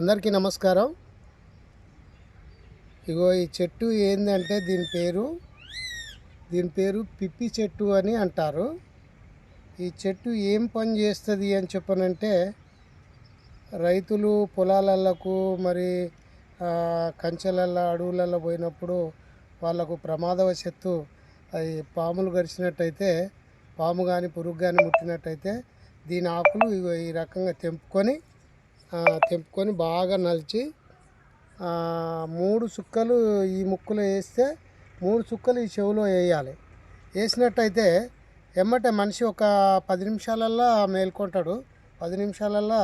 అందరికీ నమస్కారం. ఇగో ఈ చెట్టు ఏందంటే దీని పేరు పిప్పి చెట్టు అని అంటారు. ఈ చెట్టు ఏం పని చేస్తుంది అని చెప్పనంటే, రైతులు పొలాలకు మరి కంచెలల్లో అడవులలో పోయినప్పుడు వాళ్ళకు ప్రమాదవశత్తు అవి పాములు గరిచినట్టయితే, పాము కానీ పురుగు కానీ ముట్టినట్టయితే దీని ఆకులు ఇగో ఈ రకంగా తెంపుకొని బాగా నలిచి 3 చుక్కలు ఈ ముక్కులో వేస్తే 3 చుక్కలు ఈ చెవిలో వేయాలి. వేసినట్టయితే ఎమ్మటే మనిషి ఒక 10 నిమిషాలల్లో మేల్కొంటాడు. 10 నిమిషాలల్లో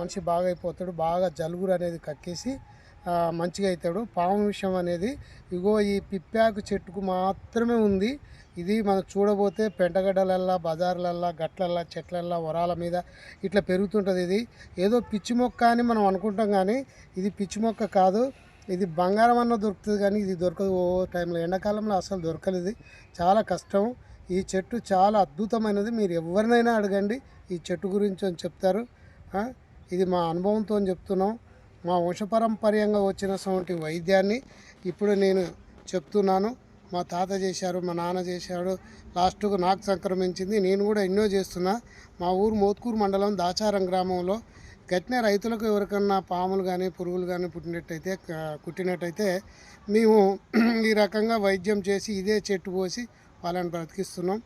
మనిషి బాగా అయిపోతాడు. బాగా జలుబురు అనేది కక్కేసి మంచిగా అవుతాడు. పాము విషయం అనేది ఇగో ఈ పిప్పాకు చెట్టుకు మాత్రమే ఉంది. ఇది మనం చూడబోతే పెంటగడ్డలల్లా, బజార్లల్లా, గట్లల్లా, చెట్లల్లా, వరాల మీద ఇట్లా పెరుగుతుంటుంది. ఇది ఏదో పిచ్చి మొక్క అని మనం అనుకుంటాం, కానీ ఇది పిచ్చి మొక్క కాదు. ఇది బంగారం అన్న దొరుకుతుంది, కానీ ఇది దొరకదు. ఓ టైంలో ఎండాకాలంలో అసలు దొరకలేదు. చాలా కష్టం. ఈ చెట్టు చాలా అద్భుతమైనది. మీరు ఎవరినైనా అడగండి ఈ చెట్టు గురించి అని చెప్తారు. ఇది మా అనుభవంతో చెప్తున్నాం. మా వంశపారంపర్యంగా వచ్చినటువంటి వైద్యాన్ని ఇప్పుడు నేను చెప్తున్నాను. మా తాత చేశారు, మా నాన్న చేశాడు, లాస్ట్కు నాకు సంక్రమించింది. నేను కూడా ఎన్నో చేస్తున్నా. మా ఊరు మోత్కూరు మండలం దాచారం గ్రామంలో గట్టిన రైతులకు ఎవరికన్నా పాములు కానీ పురుగులు కానీ కుట్టినట్టయితే మేము ఈ రకంగా వైద్యం చేసి ఇదే చెట్టు పోసి వాళ్ళని బ్రతికిస్తున్నాం.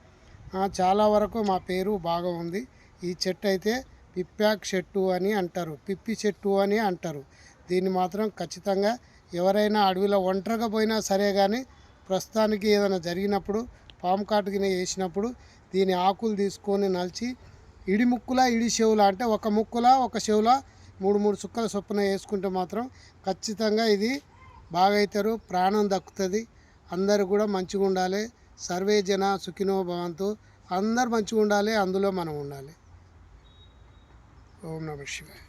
చాలా వరకు మా పేరు బాగా ఉంది. ఈ చెట్టు అయితే పిప్పాక్ చెట్టు అని అంటారు, పిప్పి చెట్టు అని అంటారు. దీన్ని మాత్రం ఖచ్చితంగా ఎవరైనా అడవిలో ఒంటరిగా పోయినా సరే, కానీ ప్రస్తుతానికి ఏదైనా జరిగినప్పుడు పాము కాటుకి వేసినప్పుడు దీని ఆకులు తీసుకొని నలిచి ఇడి ముక్కులా ఇడి చెవులా, అంటే ఒక ముక్కులా ఒక చెవులా 3 చుక్కల చొప్పున వేసుకుంటే మాత్రం ఖచ్చితంగా ఇది బాగా అవుతారు. ప్రాణం దక్కుతుంది. అందరూ కూడా మంచిగా ఉండాలి. సర్వే జన సుఖినో భవంతు. అందరు మంచిగా ఉండాలి, అందులో మనం ఉండాలి. ఓం నమః శివాయ.